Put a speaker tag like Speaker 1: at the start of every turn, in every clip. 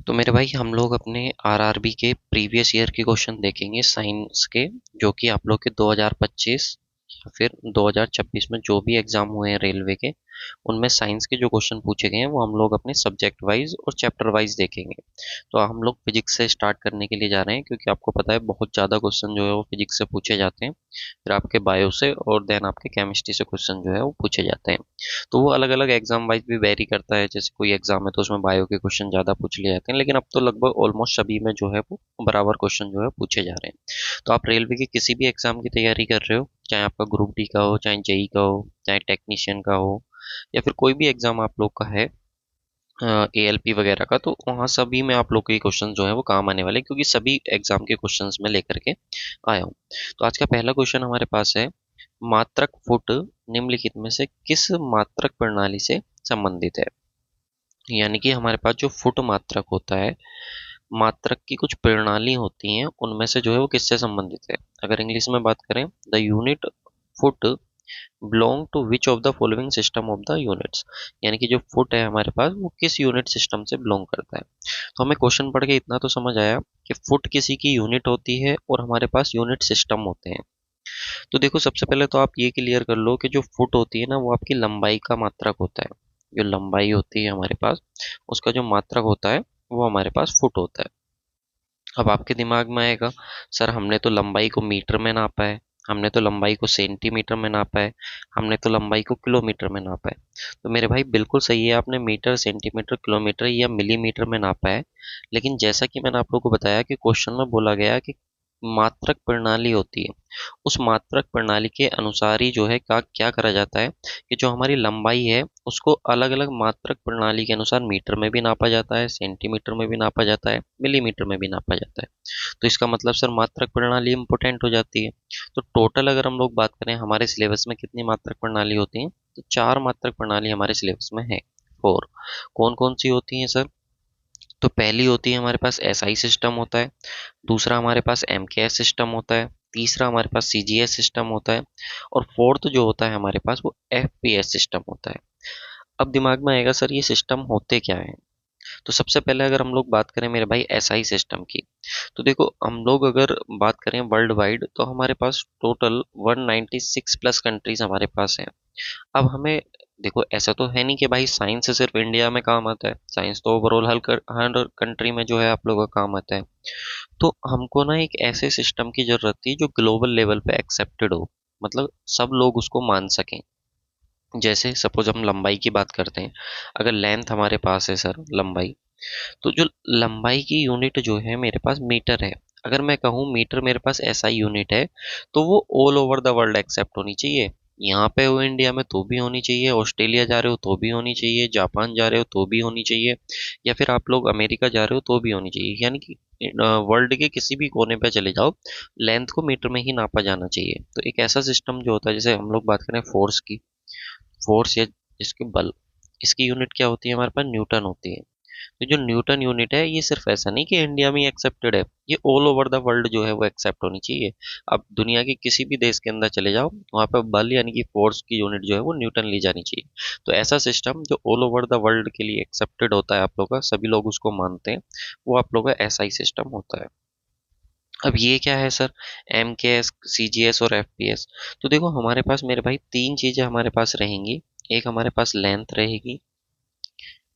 Speaker 1: तो मेरे भाई हम लोग अपने आरआरबी के प्रीवियस ईयर के क्वेश्चन देखेंगे साइंस के, जो कि आप लोग के 2025 या फिर 2026 में जो भी एग्जाम हुए हैं रेलवे के, उनमें साइंस के जो क्वेश्चन पूछे गए हैं वो हम लोग अपने सब्जेक्ट वाइज और चैप्टर वाइज देखेंगे। तो हम लोग फिजिक्स से स्टार्ट करने के लिए जा रहे हैं, क्योंकि आपको पता है बहुत ज़्यादा क्वेश्चन जो है वो फिजिक्स से पूछे जाते हैं, फिर आपके बायो से और देन आपके केमिस्ट्री से क्वेश्चन जो है वो पूछे जाते हैं। तो वो अलग अलग एग्जाम वाइज भी वेरी करता है, जैसे कोई एग्जाम है तो उसमें बायो के क्वेश्चन ज़्यादा पूछ लिए जाते हैं, लेकिन अब तो लगभग ऑलमोस्ट सभी में जो है वो बराबर क्वेश्चन जो है पूछे जा रहे हैं। तो आप रेलवे के किसी भी एग्जाम की तैयारी कर रहे हो, चाहे आपका ग्रुप डी का हो, चाहे जेई का हो, चाहे टेक्नीशियन का हो, या फिर कोई भी एग्जाम आप लोग का है एएलपी वगैरह का, तो वहाँ सभी में आप लोग के क्वेश्चन जो है वो काम आने वाले हैं, क्योंकि सभी एग्जाम के क्वेश्चंस में लेकर के आया हूँ। तो आज का पहला क्वेश्चन हमारे पास है, मात्रक फुट निम्नलिखित में से किस मात्रक प्रणाली से संबंधित है। यानी कि हमारे पास जो फुट मात्रक होता है, मात्रक की कुछ प्रणाली होती हैं, उनमें से जो है वो किससे संबंधित है। अगर इंग्लिश में बात करें, the unit foot belong to which of the following system of the units. यानी कि जो फुट है हमारे पास वो किस यूनिट सिस्टम से बिलोंग करता है। तो हमें क्वेश्चन पढ़ के इतना तो समझ आया कि फुट किसी की यूनिट होती है और हमारे पास यूनिट सिस्टम होते हैं। तो देखो, सबसे पहले तो आप ये क्लियर कर लो कि जो फुट होती है ना, वो आपकी लंबाई का मात्रक होता है। जो लंबाई होती है हमारे पास, उसका जो मात्रक होता है वो हमारे पास फुट होता है। अब आपके दिमाग में आएगा, सर हमने तो लंबाई को मीटर में नापा है, हमने तो लंबाई को सेंटीमीटर में नापा है, हमने तो लंबाई को किलोमीटर में नापा है। तो मेरे भाई बिल्कुल सही है, आपने मीटर, सेंटीमीटर, किलोमीटर या मिलीमीटर में नापा है। लेकिन जैसा कि मैंने आप लोगों को बताया कि क्वेश्चन में बोला गया कि मात्रक प्रणाली होती है, उस मात्रक प्रणाली के अनुसार ही जो है क्या क्या करा जाता है कि जो हमारी लंबाई है उसको अलग अलग मात्रक प्रणाली के अनुसार मीटर में भी नापा जाता है, सेंटीमीटर में भी नापा जाता है, मिलीमीटर में भी नापा जाता है। तो इसका मतलब सर मात्रक प्रणाली इम्पोर्टेंट हो जाती है। तो टोटल अगर हम लोग बात करें हमारे सिलेबस में कितनी मात्रक प्रणाली होती है, तो 4 मात्रक प्रणाली हमारे सिलेबस में है। 4 कौन कौन सी होती हैं सर? तो पहली होती है हमारे पास एसआई सिस्टम होता है, दूसरा हमारे पास एमकेएस सिस्टम होता है, तीसरा हमारे पास सीजीएस सिस्टम होता है, और फोर्थ जो होता है हमारे पास वो एफपीएस सिस्टम होता है। अब दिमाग में आएगा, सर ये सिस्टम होते क्या है। तो सबसे पहले अगर हम लोग बात करें मेरे भाई एसआई सिस्टम की, तो देखो हम लोग अगर बात करें वर्ल्ड वाइड, तो हमारे पास टोटल 196 प्लस कंट्रीज हमारे पास हैं। अब हमें देखो, ऐसा तो है नहीं कि भाई साइंस सिर्फ इंडिया में काम आता है, साइंस तो ओवरऑल हर कंट्री में जो है आप लोगों का काम आता है। तो हमको ना एक ऐसे सिस्टम की जरूरत थी जो ग्लोबल लेवल पे एक्सेप्टेड हो, मतलब सब लोग उसको मान सकें। जैसे सपोज हम लंबाई की बात करते हैं, अगर लेंथ हमारे पास है सर, लंबाई, तो जो लंबाई की यूनिट जो है मेरे पास मीटर है। अगर मैं कहूँ मीटर मेरे पास ऐसा यूनिट है, तो वो all over the world accept होनी चाहिए। यहाँ पे हो इंडिया में तो भी होनी चाहिए, ऑस्ट्रेलिया जा रहे हो तो भी होनी चाहिए, जापान जा रहे हो तो भी होनी चाहिए, या फिर आप लोग अमेरिका जा रहे हो तो भी होनी चाहिए। यानी कि वर्ल्ड के किसी भी कोने पे चले जाओ, लेंथ को मीटर में ही नापा जाना चाहिए। तो एक ऐसा सिस्टम जो होता है, जैसे हम लोग बात करें फोर्स की, फोर्स या इसके बल, इसकी यूनिट क्या होती है हमारे पास, न्यूटन होती है। तो जो न्यूटन यूनिट है, ये सिर्फ ऐसा नहीं कि इंडिया में ही एक्सेप्टेड है, ये ऑल ओवर द वर्ल्ड जो है वो एक्सेप्ट होनी चाहिए। अब दुनिया के किसी भी देश के अंदर चले जाओ, वहाँ पे बल यानी कि फोर्स की यूनिट जो है वो न्यूटन ली जानी चाहिए। तो ऐसा सिस्टम जो ऑल ओवर द वर्ल्ड के लिए एक्सेप्टेड होता है, आप लोग का सभी लोग उसको मानते हैं, वो आप लोग का ऐसा ही सिस्टम होता है। अब ये क्या है सर, एम के एस, सी जी एस और एफ पी एस। तो देखो हमारे पास मेरे भाई तीन चीजें हमारे पास रहेंगी। एक हमारे पास लेंथ रहेगी,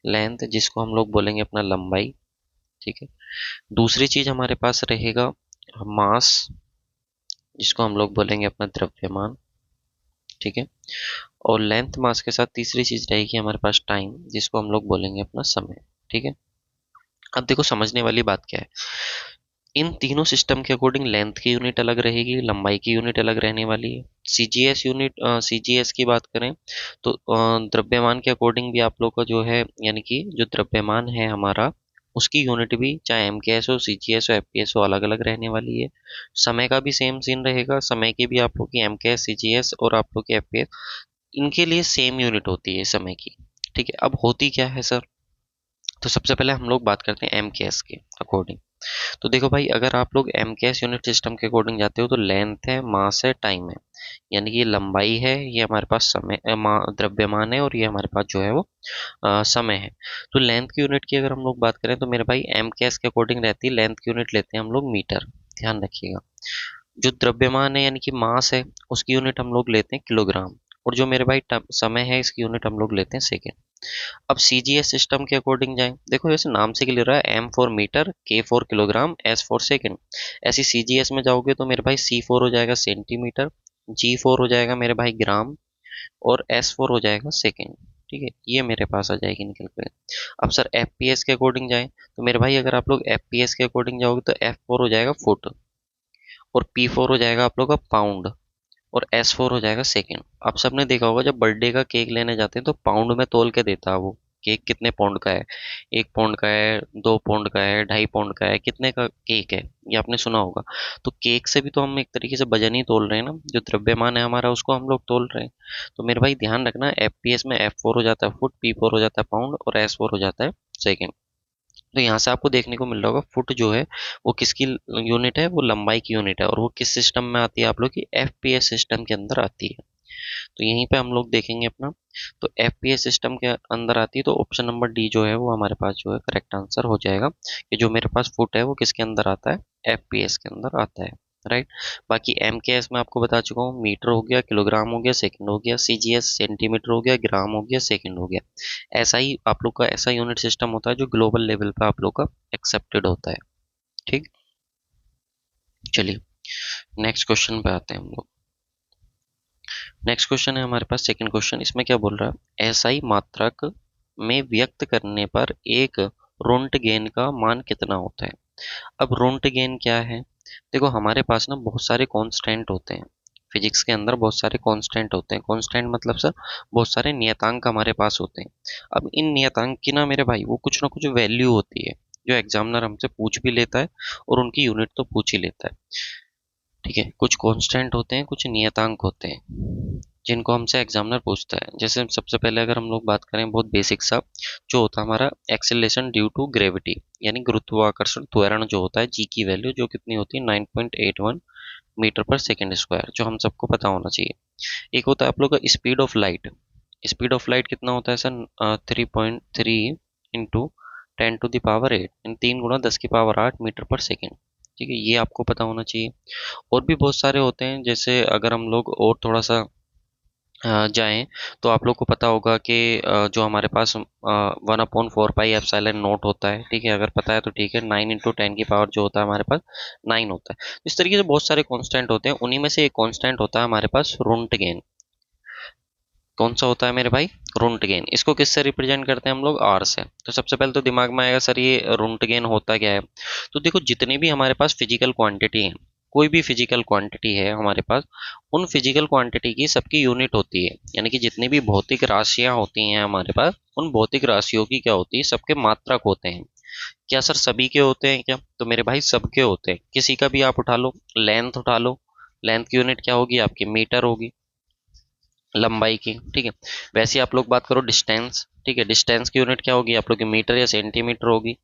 Speaker 1: लेंथ जिसको हम लोग बोलेंगे अपना लंबाई, ठीक है। दूसरी चीज हमारे पास रहेगा मास, जिसको हम लोग बोलेंगे अपना द्रव्यमान, ठीक है। और लेंथ मास के साथ तीसरी चीज रहेगी हमारे पास टाइम, जिसको हम लोग बोलेंगे अपना समय, ठीक है। अब देखो समझने वाली बात क्या है, इन तीनों सिस्टम के अकॉर्डिंग लेंथ की यूनिट अलग रहेगी, लंबाई की यूनिट अलग रहने वाली है। सीजीएस यूनिट, सीजीएस की बात करें तो द्रव्यमान के अकॉर्डिंग भी आप लोग का जो है, यानी कि जो द्रव्यमान है हमारा, उसकी यूनिट भी चाहे एमकेएस हो, सीजीएस हो, एफपीएस हो, अलग अलग रहने वाली है। समय का भी सेम सीन रहेगा, समय की भी आप लोग की एमकेएस, सीजीएस और आप लोग की एफपीएस, इनके लिए सेम यूनिट होती है समय की, ठीक है। अब होती क्या है सर, तो सबसे पहले हम लोग बात करते हैं एमकेएस के अकॉर्डिंग। तो देखो भाई, अगर आप लोग एमकेएस यूनिट सिस्टम के अकॉर्डिंग जाते हो तो लेंथ है, मास है, टाइम है, यानी कि ये लंबाई है, ये हमारे पास समय द्रव्यमान है, और ये हमारे पास जो है वो समय है। तो लेंथ की यूनिट की अगर हम लोग बात करें तो मेरे भाई एमकेएस के अकॉर्डिंग रहती है, लेंथ की यूनिट लेते हैं हम लोग मीटर। ध्यान रखिएगा। जो द्रव्यमान है यानी कि मास है, उसकी यूनिट हम लोग लेते हैं किलोग्राम। और जो मेरे भाई समय है, इसकी यूनिट हम लोग लेते हैं सेकेंड। अब सीजीएस सिस्टम के अकॉर्डिंग जाएं, देखो जैसे नाम से क्लियर रहा है, एम फॉर मीटर, के for kilogram, S for second. ऐसी सीजीएस में जाओगे तो मेरे भाई सी फोर हो जाएगा सेंटीमीटर, जी फोर हो जाएगा मेरे भाई ग्राम, और एस फोर हो जाएगा सेकेंड। ठीक है, ये मेरे पास आ जाएगी निकल कर। अब सर एफपीएस के अकॉर्डिंग जाएं तो मेरे भाई अगर आप लोग एफपीएस के अकॉर्डिंग जाओगे तो एफ फोर हो जाएगा फुट, और पी फोर हो जाएगा आप लोग का पाउंड, और एस फोर हो जाएगा सेकेंड। आप सबने देखा होगा जब बर्थडे का केक लेने जाते हैं तो पाउंड में तोल के देता है वो, केक कितने पाउंड का है, 1 पाउंड का है, 2 पाउंड का है, 2.5 पाउंड का है, कितने का केक है, ये आपने सुना होगा। तो केक से भी तो हम एक तरीके से वजन ही तोल रहे हैं ना, जो द्रव्यमान है हमारा उसको हम लोग तोल रहे हैं। तो मेरे भाई ध्यान रखना, एफपीएस में एफ फोर हो जाता है फुट, पी फोर हो जाता है पाउंड, और एस फोर हो जाता है सेकेंड। तो यहाँ से आपको देखने को मिल रहा होगा फुट जो है वो किसकी यूनिट है, वो लंबाई की यूनिट है, और वो किस सिस्टम में आती है आप लोग की, एफपीएस सिस्टम के अंदर आती है। तो यहीं पे हम लोग देखेंगे अपना, तो एफपीएस सिस्टम के अंदर आती है, तो ऑप्शन नंबर डी जो है वो हमारे पास जो है करेक्ट आंसर हो जाएगा, कि जो मेरे पास फुट है वो किसके अंदर आता है, एफपीएस के अंदर आता है। राइट। बाकी एम के एस में आपको बता चुका हूँ, मीटर हो गया, किलोग्राम हो गया, सेकंड हो गया, सीजीएस सेंटीमीटर हो गया, ग्राम हो गया, सेकंड हो गया। ऐसा ही आप लोग का ऐसा यूनिट सिस्टम होता है जो ग्लोबल लेवल पे आप लोग का एक्सेप्टेड होता है। ठीक। चलिए नेक्स्ट क्वेश्चन पे आते हैं हम लोग। नेक्स्ट क्वेश्चन है हमारे पास सेकंड क्वेश्चन। इसमें क्या बोल रहा है, एसआई मात्रक में व्यक्त करने पर एक रोंटगेन का मान कितना होता है। अब रोंटगेन क्या है, देखो हमारे पास ना बहुत सारे कांस्टेंट होते हैं, फिजिक्स के अंदर बहुत सारे कांस्टेंट होते हैं। कांस्टेंट मतलब सर बहुत सारे नियतांक हमारे पास होते हैं। अब इन नियतांक की ना मेरे भाई वो कुछ ना कुछ वैल्यू होती है, जो एग्जामिनर हमसे पूछ भी लेता है, और उनकी यूनिट तो पूछ ही लेता है। ठीक है, कुछ कांस्टेंट होते हैं, कुछ नियतांक होते हैं, जिनको हमसे एग्जामिनर पूछता है। जैसे सबसे पहले अगर हम लोग बात करें बहुत बेसिक सा, जो होता है हमारा एक्सेलरेशन ड्यू टू ग्रेविटी, यानी गुरुत्वाकर्षण त्वरण जो होता है, जी की वैल्यू जो कितनी होती है 9.81 मीटर पर सेकेंड स्क्वायर, जो हम सबको पता होना चाहिए। एक होता है आप लोग का speed of light. Speed of light कितना होता है सर, 3.3 इंटू 10⁸ इन 3 × 10⁸ मीटर पर सेकेंड। ठीक है, ये आपको पता होना चाहिए। और भी बहुत सारे होते हैं, जैसे अगर हम लोग और थोड़ा सा जाएं तो आप लोग को पता होगा कि जो हमारे पास 1/4 पाई एप्सिलॉन नॉट होता है। ठीक है, अगर पता है तो ठीक है, 9 × 10 की पावर जो होता है हमारे पास 9 होता है। इस तरीके से बहुत सारे कांस्टेंट होते हैं, उन्हीं में से एक कांस्टेंट होता है हमारे पास रोंटगेन। कौन सा होता है मेरे भाई, रोंटगेन। इसको किससे रिप्रेजेंट करते हैं हम लोग, आर से। तो सबसे पहले तो दिमाग में आएगा सर ये रोंटगेन होता क्या है। तो देखो जितनी भी हमारे पास फिजिकल क्वांटिटी है, कोई भी फिजिकल क्वांटिटी है हमारे पास, उन फिजिकल क्वांटिटी की सबकी यूनिट होती है, यानी कि जितनी भी भौतिक राशियां होती हैं हमारे पास, उन भौतिक राशियों की क्या होती है, सबके मात्रक होते हैं। क्या सर सभी के होते हैं क्या, तो मेरे भाई सबके होते हैं। किसी का भी आप उठा लो, लेंथ उठा लो, लेंथ की यूनिट क्या होगी आपकी, मीटर होगी, लंबाई की। ठीक है, वैसे आप लोग बात करो डिस्टेंस। ठीक है, डिस्टेंस की यूनिट क्या होगी आप लोग की, मीटर या सेंटीमीटर होगी।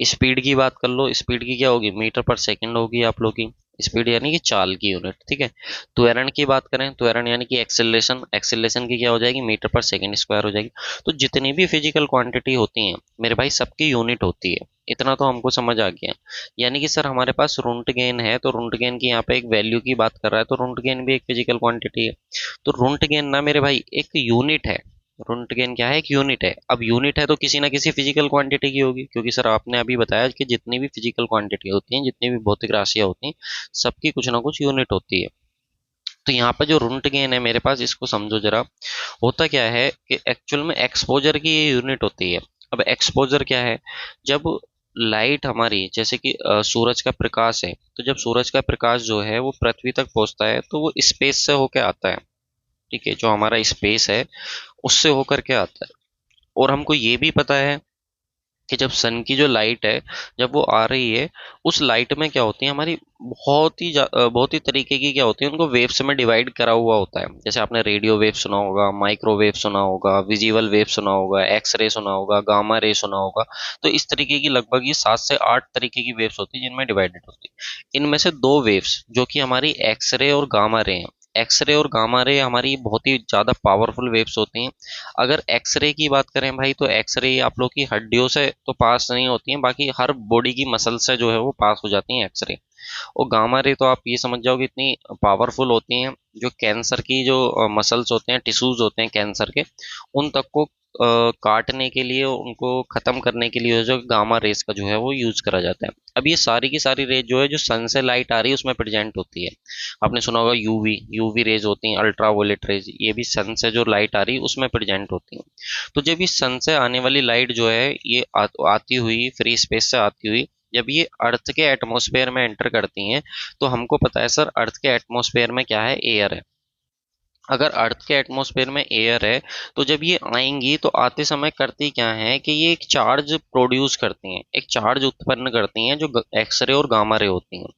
Speaker 1: स्पीड की बात कर लो, स्पीड की क्या होगी, मीटर पर सेकंड होगी आप लोग की। स्पीड यानी कि चाल की यूनिट। ठीक है, त्वरण की बात करें, त्वरण यानी कि एक्सेलरेशन, एक्सेलरेशन की क्या हो जाएगी, मीटर पर सेकंड स्क्वायर हो जाएगी। तो जितनी भी फिजिकल क्वांटिटी होती हैं मेरे भाई सबकी यूनिट होती है। इतना तो हमको समझ आ गया। यानी कि सर हमारे पास रोंटगेन है, तो रोंटगेन की यहाँ पे एक वैल्यू की बात कर रहा है, तो रोंटगेन भी एक फिजिकल क्वांटिटी है। तो रोंटगेन ना मेरे भाई एक यूनिट है। रोंटगेन क्या है, एक यूनिट है। अब यूनिट है तो किसी ना किसी फिजिकल क्वांटिटी की होगी, क्योंकि सर आपने अभी बताया कि जितनी भी फिजिकल क्वांटिटी होती हैं, जितनी भी भौतिक राशियां होती हैं, सबकी कुछ ना कुछ यूनिट होती है। तो यहाँ पर जो रोंटगेन है मेरे पास, इसको समझो जरा। होता क्या है कि एक्चुअल में एक्सपोजर की ये यूनिट होती है। अब एक्सपोजर क्या है, जब लाइट हमारी जैसे कि सूरज का प्रकाश है, तो जब सूरज का प्रकाश जो है वो पृथ्वी तक पहुंचता है तो वो स्पेस से होके आता है। ठीक है, जो हमारा स्पेस है उससे होकर के आता है। और हमको ये भी पता है कि जब सन की जो लाइट है, जब वो आ रही है, उस लाइट में क्या होती है हमारी, बहुत ही तरीके की क्या होती है, उनको वेव्स में डिवाइड करा हुआ होता है। जैसे आपने रेडियो वेव सुना होगा, माइक्रोवेव सुना होगा, विजिबल वेव सुना होगा, एक्स रे सुना होगा, गामा रे सुना होगा। तो इस तरीके की लगभग ये 7 से 8 तरीके की वेव्स होती है जिनमें डिवाइडेड होती है। इनमें से दो वेव्स जो कि हमारी एक्स रे और गामा रे हैं, एक्स रे और गामा रे हमारी बहुत ही ज़्यादा पावरफुल वेव्स होती हैं। अगर एक्सरे की बात करें भाई, तो एक्सरे आप लोग की हड्डियों से तो पास नहीं होती हैं, बाकी हर बॉडी की मसल से जो है वो पास हो जाती हैं एक्सरे। और गामा रे तो आप ये समझ जाओ कि इतनी पावरफुल होती हैं, जो कैंसर की जो मसल्स होते हैं, टिश्यूज होते हैं कैंसर के, उन तक को काटने के लिए, उनको ख़त्म करने के लिए जो गामा रेस का जो है वो यूज़ करा जाता है। अब ये सारी की सारी रेज जो है, जो सन से लाइट आ रही है उसमें प्रेजेंट होती है। आपने सुना होगा यूवी यूवी रेज होती हैं, अल्ट्रावायलेट रेज, ये भी सन से जो लाइट आ रही है उसमें प्रेजेंट होती हैं। तो जब ये सन से आने वाली लाइट जो है, ये आती हुई फ्री स्पेस से आती हुई, जब ये अर्थ के एटमॉस्फेयर में एंटर करती हैं, तो हमको पता है सर, अर्थ के एटमॉस्फेयर में क्या है, एयर है। अगर अर्थ के एटमॉस्फेयर में एयर है, तो जब ये आएंगी तो आते समय करती क्या है कि ये एक चार्ज प्रोड्यूस करती हैं, एक चार्ज उत्पन्न करती हैं, जो एक्सरे और गामा रे होती हैं।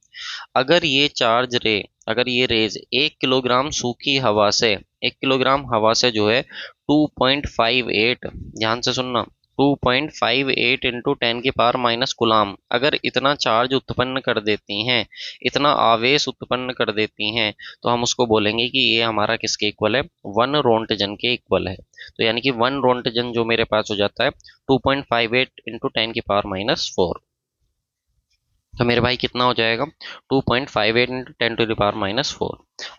Speaker 1: अगर ये चार्ज रे अगर ये रेज 1 किलोग्राम सूखी हवा से, 1 किलोग्राम हवा से जो है 2.58, ध्यान से सुनना, 2.58 इंटू 10⁻⁻⁰ अगर इतना चार्ज उत्पन्न कर देती हैं, इतना आवेश उत्पन्न कर देती हैं, तो हम उसको बोलेंगे कि ये हमारा किसके इक्वल है, 1 रोन्टजन के इक्वल है। तो यानी कि 1 रोन्टजन जो मेरे पास हो जाता है 2.58 इंटू 10⁻⁻⁴। तो मेरे भाई कितना हो जाएगा, 2.58 इंटू 10⁻⁻⁴।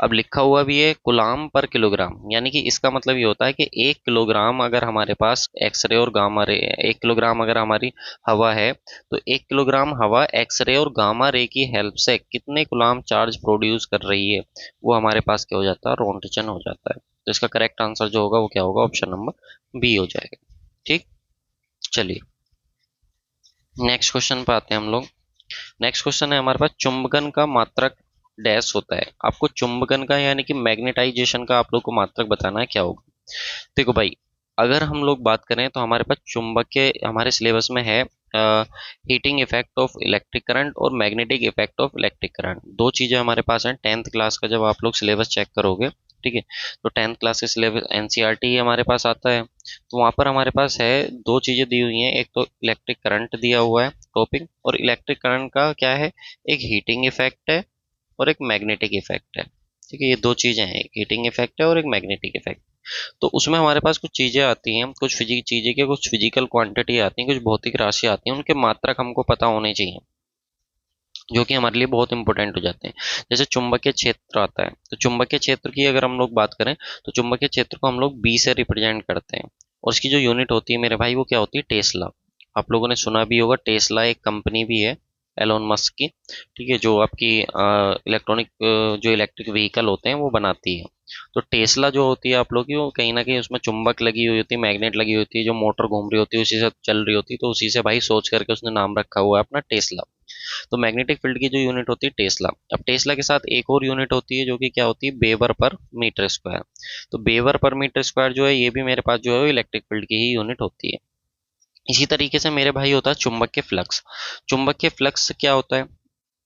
Speaker 1: अब लिखा हुआ भी है गुलाम पर किलोग्राम, यानी कि इसका मतलब ये होता है कि 1 किलोग्राम अगर हमारे पास एक्सरे और गामा रे, 1 किलोग्राम अगर हमारी हवा है, तो 1 किलोग्राम हवा एक्सरे और गामा रे की हेल्प से कितने गुलाम चार्ज प्रोड्यूस कर रही है, वो हमारे पास क्या हो जाता है, रोन्टजन हो जाता है। तो इसका करेक्ट आंसर जो होगा वो क्या होगा, ऑप्शन नंबर बी हो जाएगा। ठीक, चलिए नेक्स्ट क्वेश्चन पे आते हैं हम लोग। नेक्स्ट क्वेश्चन है हमारे पास, चुंबकन का मात्रक डैश होता है। आपको चुंबकन का यानी कि मैग्नेटाइजेशन का आप लोग को मात्रक बताना है, क्या होगा। देखो भाई, अगर हम लोग बात करें तो हमारे पास चुंबक के हमारे सिलेबस में है heating effect of electric current और magnetic effect of electric current. दो चीज़ें हमारे पास हैं 10th क्लास का, जब आप लोग सिलेबस चेक करोगे, ठीक है, तो 10th क्लास के सिलेबस एनसीईआरटी हमारे पास आता है। तो वहाँ पर हमारे पास है, दो चीज़ें दी हुई हैं, एक तो इलेक्ट्रिक करंट दिया हुआ है टॉपिक, और इलेक्ट्रिक करंट का क्या है, एक हीटिंग इफेक्ट है और एक मैग्नेटिक इफेक्ट है। ठीक है, ये दो चीज़ें हैं, एक हीटिंग इफेक्ट है और एक मैग्नेटिक इफेक्ट। तो उसमें हमारे पास कुछ चीज़ें आती हैं, कुछ फिजिक चीज़ें के कुछ फिजिकल क्वांटिटी आती हैं, कुछ भौतिक राशि आती हैं, उनके मात्रक हमको पता होने चाहिए, जो कि हमारे लिए बहुत इंपॉर्टेंट हो जाते हैं। जैसे चुंबकीय क्षेत्र आता है, तो चुंबकीय क्षेत्र की अगर हम लोग बात करें, तो चुंबकीय क्षेत्र को हम लोग बी से रिप्रेजेंट करते हैं, और इसकी जो यूनिट होती है मेरे भाई, वो क्या होती है, टेस्ला। आप लोगों ने सुना भी होगा, टेस्ला एक कंपनी भी है एलोन मस्क की, ठीक है, जो आपकी जो इलेक्ट्रिक व्हीकल होते हैं वो बनाती है। तो टेस्ला जो होती है आप लोग की, वो कहीं ना कहीं उसमें चुंबक लगी हुई होती है, मैग्नेट लगी होती है, जो मोटर घूम रही होती है उसी से चल रही होती है, तो उसी से भाई सोच करके उसने नाम रखा हुआ है अपना टेस्ला। तो मैग्नेटिक फील्ड की जो यूनिट होती है टेस्ला। अब टेस्ला के साथ एक और यूनिट होती है जो कि क्या होती है, बेवर पर मीटर स्क्वायर। तो बेवर पर मीटर स्क्वायर जो है, ये भी मेरे पास जो है इलेक्ट्रिक फील्ड की ही यूनिट होती है। इसी तरीके से मेरे भाई होता है चुंबक के फ्लक्स। चुंबक के फ्लक्स क्या होता है,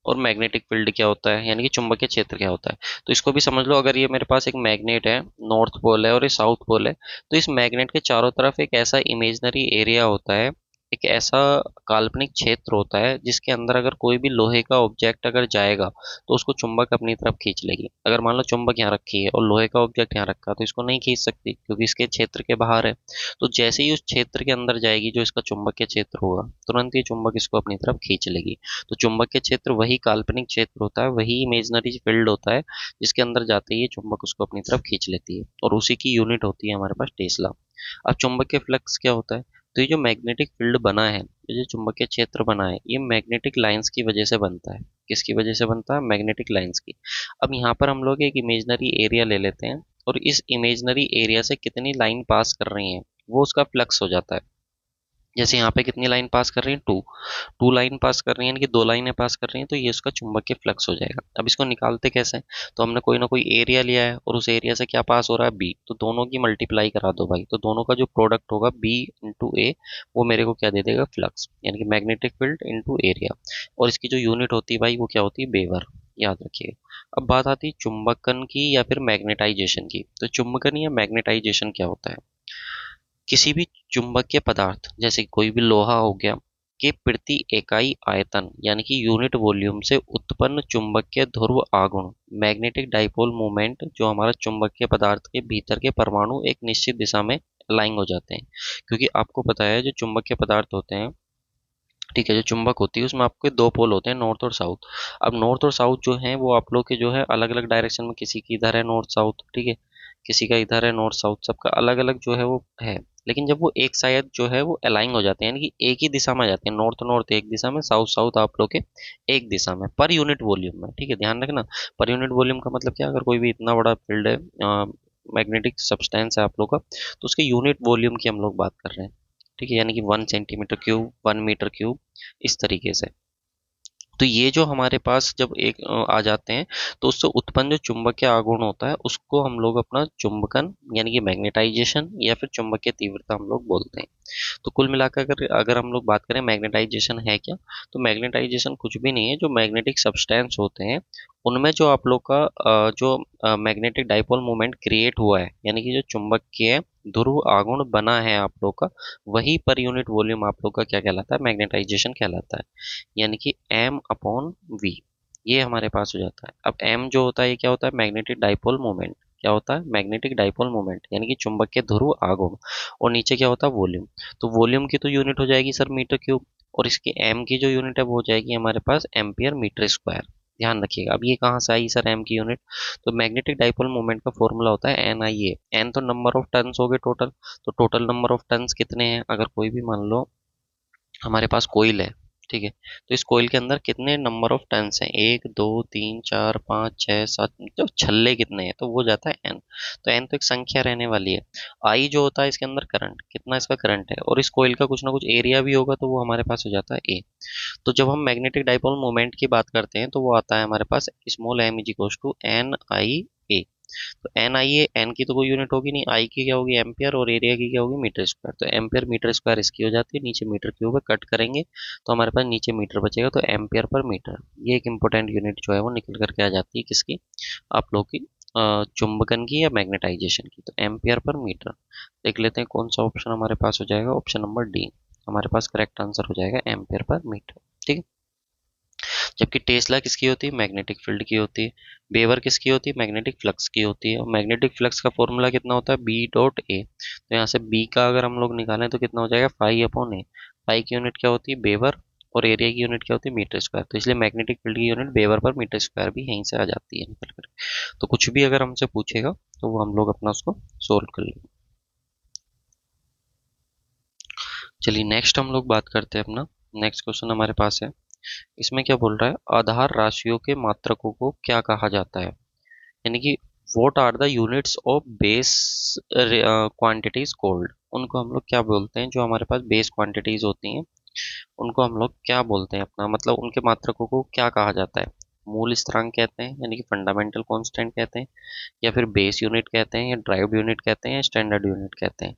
Speaker 1: और मैग्नेटिक फील्ड क्या होता है, यानी कि चुंबकीय क्षेत्र क्या होता है। तो इसको भी समझ लो, अगर ये मेरे पास एक मैग्नेट है, नॉर्थ पोल है और ये साउथ पोल है, तो इस मैग्नेट के चारों तरफ एक ऐसा इमेजनरी एरिया होता है, एक ऐसा काल्पनिक क्षेत्र होता है, जिसके अंदर अगर कोई भी लोहे का ऑब्जेक्ट अगर जाएगा, तो उसको चुंबक अपनी तरफ खींच लेगी। अगर मान लो चुंबक यहाँ रखी है और लोहे का ऑब्जेक्ट यहाँ रखा, तो इसको नहीं खींच सकती क्योंकि इसके क्षेत्र के बाहर है। तो जैसे ही उस क्षेत्र के अंदर जाएगी, जो इसका चुंबकीय क्षेत्र होगा, तुरंत ही चुंबक इसको अपनी तरफ खींच लेगी। तो चुंबकीय क्षेत्र वही काल्पनिक क्षेत्र होता है, वही इमेजिनरी फील्ड होता है, जिसके अंदर जाते ही ये चुंबक उसको अपनी तरफ खींच लेती है, और उसी की यूनिट होती है हमारे पास टेस्ला। अब चुंबकीय फ्लक्स क्या होता है, तो ये जो मैग्नेटिक फील्ड बना है, ये जो चुंबकीय क्षेत्र बना है, ये मैग्नेटिक लाइंस की वजह से बनता है। किसकी वजह से बनता है, मैग्नेटिक लाइंस की। अब यहाँ पर हम लोग एक इमेजिनरी एरिया ले लेते हैं, और इस इमेजिनरी एरिया से कितनी लाइन पास कर रही हैं, वो उसका फ्लक्स हो जाता है। जैसे यहाँ पे कितनी लाइन पास कर रही है, टू लाइन पास कर रही है, यानी कि दो लाइनें पास कर रही हैं, तो ये उसका चुंबकीय फ्लक्स हो जाएगा। अब इसको निकालते कैसे हैं? तो हमने कोई ना कोई एरिया लिया है और उस एरिया से क्या पास हो रहा है, बी, तो दोनों की मल्टीप्लाई करा दो भाई, तो दोनों का जो प्रोडक्ट होगा बी इंटू ए, वो मेरे को क्या दे देगा, फ्लक्स, यानी कि मैग्नेटिक फील्ड इंटू एरिया। और इसकी जो यूनिट होती है भाई वो क्या होती है, बेवर, याद रखिएगा। अब बात आती है चुंबकन की या फिर मैग्नेटाइजेशन की। तो चुंबकन या मैग्नेटाइजेशन क्या होता है? किसी भी चुंबकीय पदार्थ जैसे कोई भी लोहा हो गया के प्रति इकाई आयतन यानी कि यूनिट वॉल्यूम से उत्पन्न चुंबकीय ध्रुव आघूर्ण मैग्नेटिक डाइपोल मोमेंट, जो हमारा चुंबकीय पदार्थ के भीतर के परमाणु एक निश्चित दिशा में अलाइन हो जाते हैं। क्योंकि आपको पता है जो चुंबकीय पदार्थ होते हैं, ठीक है, जो चुंबक होती है उसमें आपके दो पोल होते हैं, नॉर्थ और साउथ। अब नॉर्थ और साउथ जो है वो आप लोग के जो है अलग अलग डायरेक्शन में, किसी की इधर है नॉर्थ साउथ, ठीक है, किसी का इधर है नॉर्थ साउथ, सबका अलग अलग जो है वो है। लेकिन जब वो एक साइड जो है वो अलाइन हो जाते हैं, यानी कि एक ही दिशा में आ जाते हैं, नॉर्थ नॉर्थ एक दिशा में, साउथ साउथ आप लोग के एक दिशा में, पर यूनिट वॉल्यूम में, ठीक है, ध्यान रखना। पर यूनिट वॉल्यूम का मतलब क्या, अगर कोई भी इतना बड़ा फील्ड है, मैग्नेटिक सब्सटेंस है आप लोग का, तो उसके यूनिट वॉल्यूम की हम लोग बात कर रहे हैं, ठीक है, यानी कि 1 सेंटीमीटर क्यूब, 1 मीटर क्यूब, इस तरीके से। तो ये जो हमारे पास जब एक आ जाते हैं, तो उससे उत्पन्न जो चुंबकीय आघूर्ण होता है उसको हम लोग अपना चुंबकन यानी कि मैग्नेटाइजेशन या फिर चुंबकीय तीव्रता हम लोग बोलते हैं। तो कुल मिलाकर अगर अगर हम लोग बात करें मैग्नेटाइजेशन है क्या, तो मैग्नेटाइजेशन कुछ भी नहीं है, जो मैग्नेटिक सब्सटेंस होते हैं उनमें जो आप लोग का जो मैग्नेटिक डाइपोल मोमेंट क्रिएट हुआ है, यानी कि जो चुंबकीय ध्रुव आघूर्ण बना है आप लोग का, वही पर यूनिट वॉल्यूम आप लोग का क्या कहलाता है, मैग्नेटाइजेशन कहलाता है, यानी कि एम अपॉन वी, ये हमारे पास हो जाता है। अब एम जो होता है ये क्या होता है, मैग्नेटिक डाइपोल मोमेंट, क्या होता है, मैग्नेटिक डाइपोल मोमेंट, यानी कि चुंबकीय ध्रुव आघूर्ण। और नीचे क्या होता है, वॉल्यूम। तो वॉल्यूम की तो यूनिट हो जाएगी सर मीटर क्यूब, और इसकी एम की जो यूनिट है वो हो जाएगी हमारे पास एम्पियर मीटर स्क्वायर। ध्यान रखिएगा। अब ये कहाँ से आई सर एम की यूनिट, तो मैग्नेटिक डाइपोल मोमेंट का फॉर्मूला होता है एन आई ए। एन तो नंबर ऑफ टर्न्स हो गए टोटल, तो टोटल नंबर ऑफ टर्न्स कितने हैं, अगर कोई भी मान लो हमारे पास कोयल है, ठीक है, तो इस कोयल के अंदर कितने नंबर ऑफ टर्न्स हैं, 1 2 3 4 5 6 7, तो छल्ले कितने हैं, तो वो जाता है एन। तो एन तो एक संख्या रहने वाली है। आई जो होता है इसके अंदर करंट, कितना इसका करंट है, और इस कोयल का कुछ ना कुछ एरिया भी होगा, तो वो हमारे पास हो जाता है ए। तो जब हम मैग्नेटिक डाइपोल मोमेंट की बात करते हैं तो वो आता है हमारे पास small M is equal to N I A. तो एन आई ए, एन की तो कोई यूनिट होगी नहीं, आई की क्या होगी एम्पियर, और एरिया की क्या होगी मीटर स्क्वायर। तो एम्पियर मीटर स्क्वायर इसकी हो जाती है, नीचे मीटर क्यूब है, कट करेंगे तो हमारे पास नीचे मीटर बचेगा, तो एम्पियर पर मीटर, ये एक इंपॉर्टेंट यूनिट जो है वो निकल करके आ जाती है किसकी, आप लोग की चुंबकन की या मैग्नेटाइजेशन की। तो एम्पियर पर मीटर, देख लेते हैं कौन सा ऑप्शन हमारे पास हो जाएगा, ऑप्शन नंबर डी हमारे पास करेक्ट आंसर हो जाएगा, एम्पियर पर मीटर, ठीक है। जबकि टेस्ला किसकी होती है, मैग्नेटिक फील्ड की होती है। बेवर किसकी होती है, मैग्नेटिक फ्लक्स की होती है। और मैग्नेटिक फ्लक्स का फॉर्मूला कितना होता है, बी डॉट ए। तो यहाँ से बी का अगर हम लोग निकालें तो कितना हो जाएगा, फाई अपॉन ए। फाई की यूनिट क्या होती है, बेवर, और एरिया की यूनिट क्या होती है, मीटर स्क्वायर। तो इसलिए मैग्नेटिक फील्ड की unit weber per metre square भी यहीं से आ जाती है निकल कर। तो कुछ भी अगर हमसे पूछेगा तो वो हम लोग अपना उसको सोल्व कर लेंगे। चलिए नेक्स्ट हम लोग बात करते हैं अपना, नेक्स्ट क्वेश्चन हमारे पास है। इसमें क्या बोल रहा है, आधार राशियों के मात्रकों को क्या कहा जाता है, यानी कि what are the units of base quantities called, उनको हम लोग क्या बोलते हैं, जो हमारे पास बेस क्वांटिटीज होती हैं उनको हम लोग क्या बोलते हैं, अपना मतलब उनके मात्रकों को क्या कहा जाता है। मूल स्थिरांक कहते हैं, यानी कि फंडामेंटल कांस्टेंट कहते हैं, या फिर बेस यूनिट कहते हैं, या ड्राइव यूनिट कहते हैं, या स्टैंडर्ड यूनिट कहते हैं।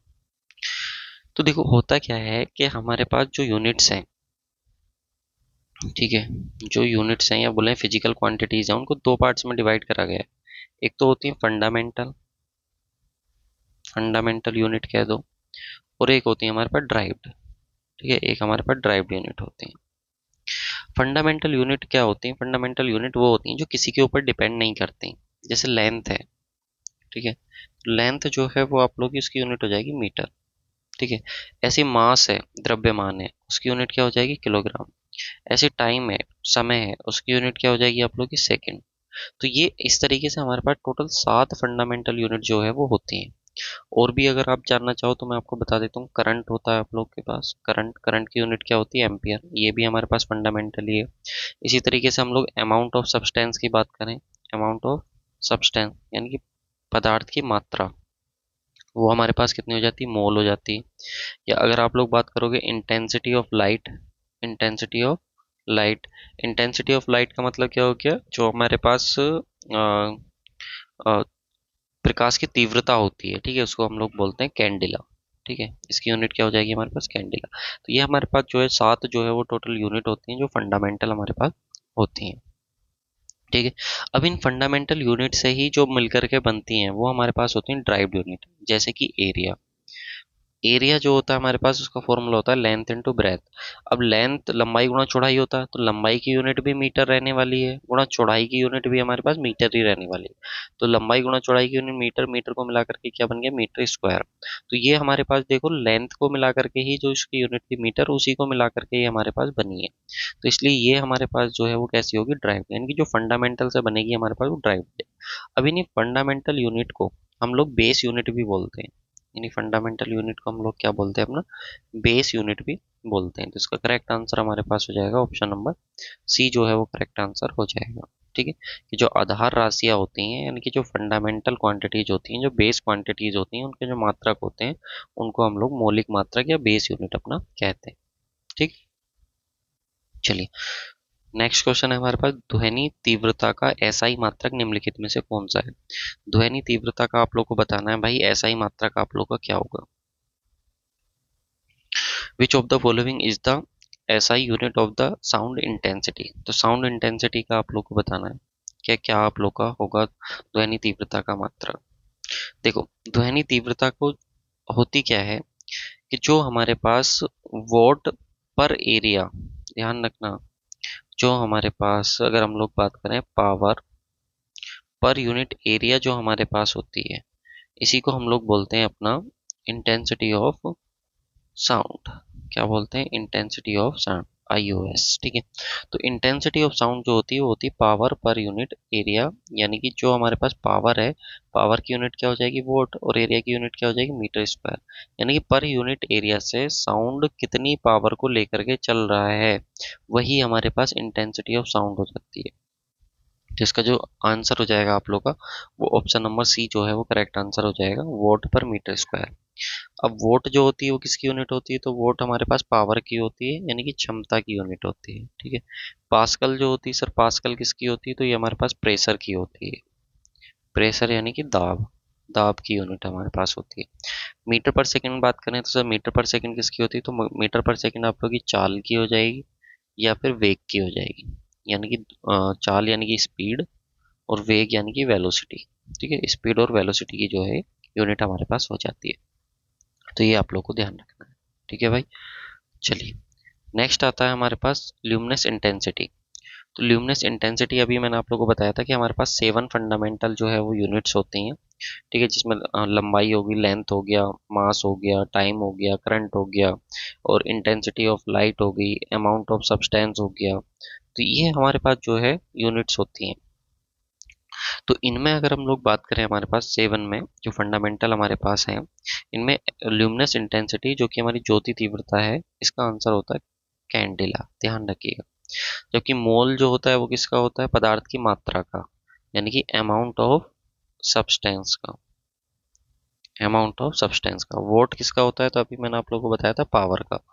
Speaker 1: तो देखो होता क्या है कि हमारे पास जो यूनिट्स हैं, ठीक है, जो यूनिट्स हैं या बोले फिजिकल क्वांटिटीज हैं, उनको दो पार्ट्स में डिवाइड करा गया है। एक तो होती है फंडामेंटल, फंडामेंटल यूनिट कह दो, और एक होती है हमारे पास ड्राइव्ड, ठीक है, एक हमारे पास ड्राइव्ड यूनिट होती है। फंडामेंटल यूनिट क्या होती है, फंडामेंटल यूनिट वो होती हैं जो किसी के ऊपर डिपेंड नहीं करती। जैसे लेंथ है, ठीक है, लेंथ जो है वो आप लोग की उसकी यूनिट हो जाएगी मीटर, ठीक है। ऐसी मास है, द्रव्यमान है, उसकी यूनिट क्या हो जाएगी, किलोग्राम। ऐसे टाइम है, समय है, उसकी यूनिट क्या हो जाएगी आप लोग की, सेकेंड। तो ये इस तरीके से हमारे पास टोटल 7 फंडामेंटल यूनिट जो है वो होती हैं। और भी अगर आप जानना चाहो तो मैं आपको बता देता हूँ, करंट होता है आप लोग के पास, करंट, करंट की यूनिट क्या होती है, एम्पियर, ये भी हमारे पास फंडामेंटली है। इसी तरीके से हम लोग अमाउंट ऑफ सब्सटेंस की बात करें, अमाउंट ऑफ सब्सटेंस यानी कि पदार्थ की मात्रा, वो हमारे पास कितनी हो जाती है, मोल हो जाती है। या अगर आप लोग बात करोगे intensity of light, intensity of light, intensity of light का मतलब क्या हो गया, जो हमारे पास अ, प्रकाश की तीव्रता होती है, ठीक है, उसको हम लोग बोलते हैं कैंडिला। ठीक है, इसकी यूनिट क्या हो जाएगी हमारे पास, कैंडिला। तो ये हमारे पास जो है 7 जो है वो टोटल यूनिट होती हैं जो फंडामेंटल हमारे पास होती हैं। ठीक है, अब इन फंडामेंटल यूनिट से ही जो मिलकर के बनती हैं वो हमारे पास होती हैं ड्राइव्ड यूनिट, जैसे कि एरिया। एरिया जो होता है हमारे पास उसका फॉर्मूला होता है लेंथ इनटू ब्रेथ। अब लेंथ लंबाई गुणा चौड़ाई होता है, तो लंबाई की यूनिट भी मीटर रहने वाली है, गुणा चौड़ाई की यूनिट भी हमारे पास मीटर ही रहने वाली है। तो लंबाई गुणा चौड़ाई की यूनिट मीटर, मीटर को मिला करके क्या बन गया, मीटर स्क्वायर। तो ये हमारे पास देखो लेंथ को मिला करके ही जो इसकी यूनिट थी मीटर, उसी को मिला करके ये हमारे पास बनी है। तो इसलिए ये हमारे पास जो है वो कैसी होगी, ड्राइव, यानी कि जो फंडामेंटल से बनेगी हमारे पास वो ड्राइव है। अब इन्हीं फंडामेंटल यूनिट को हम लोग बेस यूनिट भी बोलते हैं। यानी फंडामेंटल यूनिट को हम लोग क्या बोलते हैं, अपना बेस यूनिट भी बोलते हैं। तो इसका करेक्ट आंसर हमारे पास हो जाएगा ऑप्शन नंबर सी, जो है वो करेक्ट आंसर हो जाएगा। ठीक है, कि जो आधार राशियां होती हैं, यानी कि जो फंडामेंटल क्वांटिटीज होती हैं, जो बेस क्वांटिटीज होती हैं, उनके जो मात्रक होते हैं उनको हम लोग मौलिक मात्रक या बेस यूनिट अपना कहते हैं। ठीक, चलिए नेक्स्ट क्वेश्चन है हमारे पास, ध्वनि तीव्रता का एसआई मात्रक निम्नलिखित में से कौन सा है। ध्वनि तीव्रता का आप लोग को बताना है भाई, एसआई मात्रक आप लोग का क्या होगा। विच of the following is the SI unit of the sound intensity. तो साउंड इंटेंसिटी का आप लोग को बताना है, क्या क्या आप लोग का होगा ध्वनि तीव्रता का मात्रक। देखो, ध्वनि तीव्रता को होती क्या है कि जो हमारे पास वॉट पर एरिया, ध्यान रखना, जो हमारे पास अगर हम लोग बात करें पावर पर यूनिट एरिया जो हमारे पास होती है, इसी को हम लोग बोलते हैं अपना इंटेंसिटी ऑफ साउंड। क्या बोलते हैं, इंटेंसिटी ऑफ साउंड, आईओएस। ठीक है, तो इंटेंसिटी ऑफ साउंड जो होती है वो होती है पावर पर यूनिट एरिया, यानी कि जो हमारे पास पावर है, पावर की यूनिट क्या हो जाएगी, वोट, और एरिया की यूनिट क्या हो जाएगी, मीटर स्क्वायर। यानी कि पर यूनिट एरिया से साउंड कितनी पावर को लेकर के चल रहा है, वही हमारे पास इंटेंसिटी ऑफ साउंड हो जाती है। जिसका जो आंसर हो जाएगा आप लोग का, वो ऑप्शन नंबर सी जो है वो करेक्ट आंसर हो जाएगा, वोट पर मीटर स्क्वायर। अब वोट जो होती है वो किसकी यूनिट होती है, तो वोट हमारे पास पावर की होती है, यानी कि क्षमता की यूनिट होती है। ठीक है, पास्कल जो होती है सर, पास्कल किसकी होती है, तो ये हमारे पास प्रेशर की होती है। प्रेशर यानी कि दाब, दाब की यूनिट हमारे पास होती है। मीटर पर सेकंड बात करें तो सर मीटर पर सेकंड किसकी होती है, तो मीटर पर सेकंड आप लोग की चाल की हो जाएगी या फिर वेग की हो जाएगी। यानी कि चाल यानी कि स्पीड, और वेग यानी कि वेलोसिटी। ठीक है, स्पीड और वेलोसिटी की जो है यूनिट हमारे पास हो जाती है। तो ये आप लोग को ध्यान रखना है। ठीक है भाई, चलिए नेक्स्ट आता है हमारे पास ल्यूमिनस इंटेंसिटी। तो ल्यूमिनस इंटेंसिटी अभी मैंने आप लोगों को बताया था कि हमारे पास 7 फंडामेंटल जो है वो यूनिट्स होती हैं। ठीक है, जिसमें लंबाई होगी, लेंथ हो गया, मास हो गया, टाइम हो गया, करंट हो गया, और इंटेंसिटी ऑफ लाइट हो गई, अमाउंट ऑफ सब्सटेंस हो गया। तो ये हमारे पास जो है यूनिट्स होती हैं। तो इनमें अगर हम लोग बात करें, हमारे पास 7 में जो फंडामेंटल हमारे पास हैं, इनमें ल्यूमिनस इंटेंसिटी जो कि हमारी ज्योति तीव्रता है, इसका आंसर होता है कैंडिला, ध्यान रखिएगा। जबकि मोल जो होता है वो किसका होता है, पदार्थ की मात्रा का, यानी कि अमाउंट ऑफ सब्सटेंस का, अमाउंट ऑफ सब्सटेंस का। वोट किसका होता है, तो अभी मैंने आप लोगों को बताया था पावर का।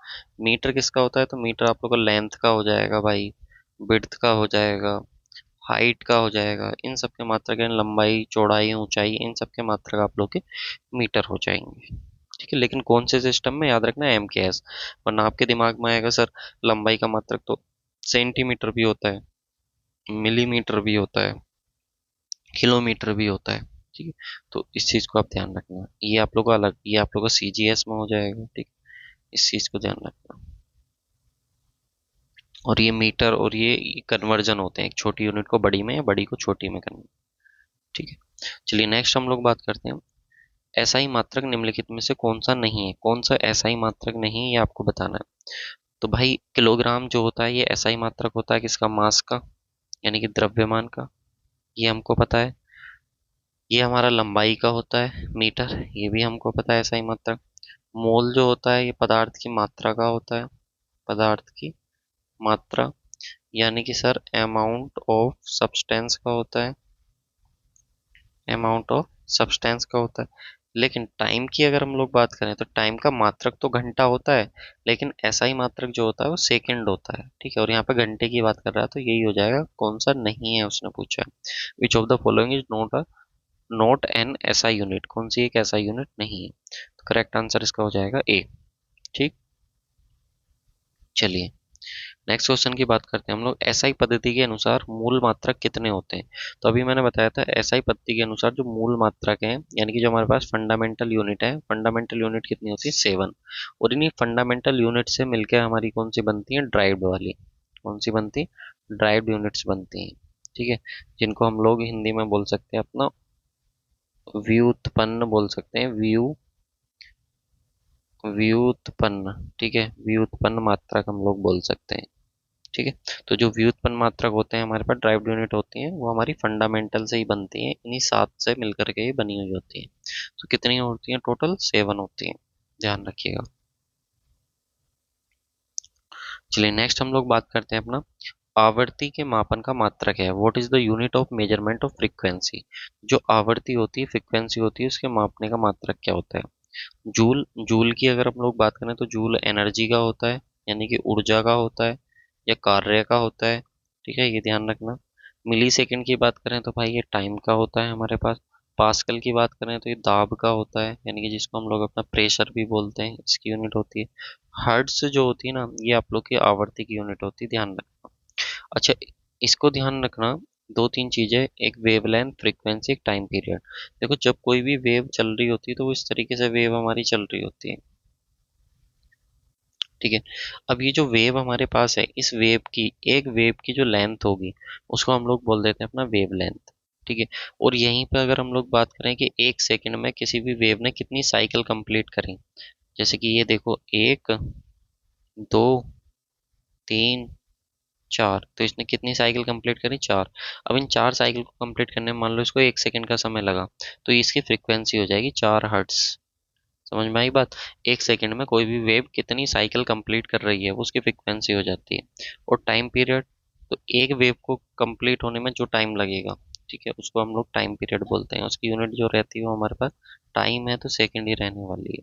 Speaker 1: मीटर किसका होता है, तो मीटर आप लोगों का लेंथ का हो जाएगा भाई, विड्थ का हो जाएगा, हाइट का हो जाएगा। इन सब के मात्रक यानी लंबाई, चौड़ाई, ऊंचाई, इन सब के मात्रक आप लोग के मीटर हो जाएंगे। ठीक है, लेकिन कौन से सिस्टम में, याद रखना एम के एस, वरना आपके दिमाग में आएगा सर लंबाई का मात्रक तो सेंटीमीटर भी होता है, मिलीमीटर भी होता है, किलोमीटर भी होता है। ठीक है, तो इस चीज को आप ध्यान रखना, ये आप लोग का अलग, ये आप लोग का सीजीएस में हो जाएगा। ठीक, इस चीज को ध्यान रखना। और ये मीटर और ये कन्वर्जन होते हैं, एक छोटी यूनिट को बड़ी में या बड़ी को छोटी में करना। ठीक है, चलिए नेक्स्ट हम लोग बात करते हैं, एसआई मात्रक निम्नलिखित में से कौन सा नहीं है। कौन सा एसआई मात्रक नहीं है ये आपको बताना है। तो भाई किलोग्राम जो होता है ये एसआई मात्रक होता है किसका, मास का, यानी कि द्रव्यमान का, ये हमको पता है। ये हमारा लंबाई का होता है, मीटर, ये भी हमको पता है एसआई मात्रक। मोल जो होता है ये पदार्थ की मात्रा का होता है, पदार्थ की मात्रा, यानी कि सर अमाउंट ऑफ सब्सटेंस का होता है, अमाउंट ऑफ सब्सटेंस का होता है। लेकिन टाइम की अगर हम लोग बात करें तो टाइम का मात्रक तो घंटा होता है, लेकिन ऐसा ही मात्रक जो होता है वो सेकंड होता है। ठीक है, और यहाँ पे घंटे की बात कर रहा है तो यही हो जाएगा। कौन सा नहीं है उसने पूछा है, विच of the following is not an SI unit, कौन सी एक एसआई यूनिट नहीं है। तो करेक्ट आंसर इसका हो जाएगा ए। ठीक, चलिए नेक्स्ट क्वेश्चन की बात करते हैं हम लोग। एसआई पद्धति के अनुसार मूल मात्रक कितने होते हैं। तो अभी मैंने बताया था एसआई पद्धति के अनुसार जो मूल मात्रक हैं, यानी कि जो हमारे पास फंडामेंटल यूनिट है, फंडामेंटल यूनिट कितनी होती है, 7। और इन्हीं फंडामेंटल यूनिट से मिलकर हमारी कौन सी बनती है, ड्राइव्ड वाली। कौन सी बनती, ड्राइव्ड यूनिट्स बनती हैं। ठीक है, जिनको हम लोग हिंदी में बोल सकते हैं अपना व्युत्पन्न बोल सकते हैं, व्युत्पन्न। ठीक है, व्युत्पन्न मात्रक हम लोग बोल सकते हैं। ठीक है, तो जो व्युत्पन्न मात्रक होते हैं हमारे पास ड्राइव्ड यूनिट होती हैं, वो हमारी फंडामेंटल से ही बनती हैं, इन्हीं 7 से मिलकर के ही बनी हुई होती हैं। तो कितनी होती हैं, टोटल 7 होती हैं, ध्यान रखिएगा। चलिए नेक्स्ट हम लोग बात करते हैं अपना आवर्ती के मापन का मात्रक है। What is the unit of measurement of frequency. जो आवर्ती होती है, फ्रीक्वेंसी होती है, उसके मापने का मात्रक क्या होता है। जूल, जूल की अगर हम लोग बात करें तो जूल एनर्जी का होता है, यानी कि ऊर्जा का होता है या कार्य का होता है। ठीक है, ये ध्यान रखना। मिली सेकेंड की बात करें तो भाई ये टाइम का होता है हमारे पास। पास्कल की बात करें तो ये दाब का होता है, यानी कि जिसको हम लोग अपना प्रेशर भी बोलते हैं, इसकी यूनिट होती है। हर्ट्ज जो होती है ना, ये आप लोग की आवर्ती की यूनिट होती है, ध्यान रखना। अच्छा, इसको ध्यान रखना, दो तीन चीजें, एक वेवलेंथ, फ्रीक्वेंसी, एक टाइम पीरियड। देखो जब कोई भी वेव चल रही होती है तो वो इस तरीके से वेव हमारी चल रही होती है। ठीक है, अब ये जो वेव हमारे पास है, इस वेव की, एक वेव की जो लेंथ होगी उसको हम लोग बोल देते हैं अपना वेव लेंथ। ठीक है, और यहीं पे अगर हम लोग बात करें कि एक सेकंड में किसी भी वेव ने कितनी साइकिल कंप्लीट करी, जैसे कि ये देखो, एक, दो, तीन, चार, तो इसने कितनी साइकिल कंप्लीट करी, 4। अब इन 4 साइकिल को कंप्लीट करने में मान लो इसको 1 सेकंड का समय लगा, तो इसकी फ्रीक्वेंसी हो जाएगी 4 हर्ट्स। समझ में आई बात। 1 सेकंड में कोई भी वेव कितनी साइकिल कंप्लीट कर रही है वो उसकी फ्रीक्वेंसी हो जाती है। और टाइम पीरियड, तो एक वेव को कंप्लीट होने में जो टाइम लगेगा, ठीक है, उसको हम लोग टाइम पीरियड बोलते हैं। उसकी यूनिट जो रहती है वो हमारे पास टाइम है, तो सेकंड ही रहने वाली है।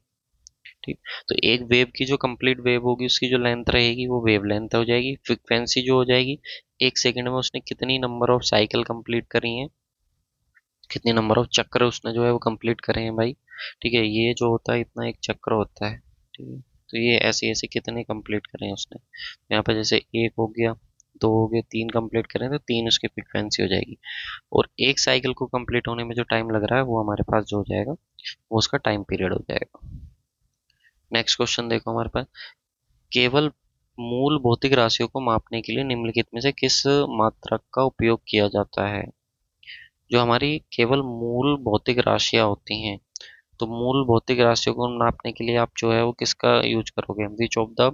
Speaker 1: ठीक, तो एक वेव की जो कंप्लीट वेव होगी उसकी जो लेंथ रहेगी वो वेव लेंथ हो जाएगी। फ्रीक्वेंसी जो हो जाएगी, 1 सेकंड में उसने कितनी नंबर ऑफ साइकिल कंप्लीट करी हैं, कितने नंबर ऑफ चक्र उसने जो है वो कंप्लीट करे हैं भाई। ठीक है, ये जो होता है इतना एक चक्र होता है। ठीक है, तो ये ऐसे ऐसे कितने कंप्लीट करे हैं उसने, यहाँ पे जैसे एक हो गया, दो हो गए, तीन कंप्लीट करें तो 3 उसकी फ्रीक्वेंसी हो जाएगी। और एक साइकिल को कंप्लीट होने में जो टाइम लग रहा है वो हमारे पास जो हो जाएगा वो उसका टाइम पीरियड हो जाएगा। नेक्स्ट क्वेश्चन देखो हमारे पास, केवल मूल भौतिक राशियों को मापने के लिए निम्नलिखित में से किस मात्रक का उपयोग किया जाता है। जो हमारी केवल मूल भौतिक राशियां होती हैं, तो मूल भौतिक राशियों को नापने के लिए आप जो है वो किसका यूज करोगे, which of the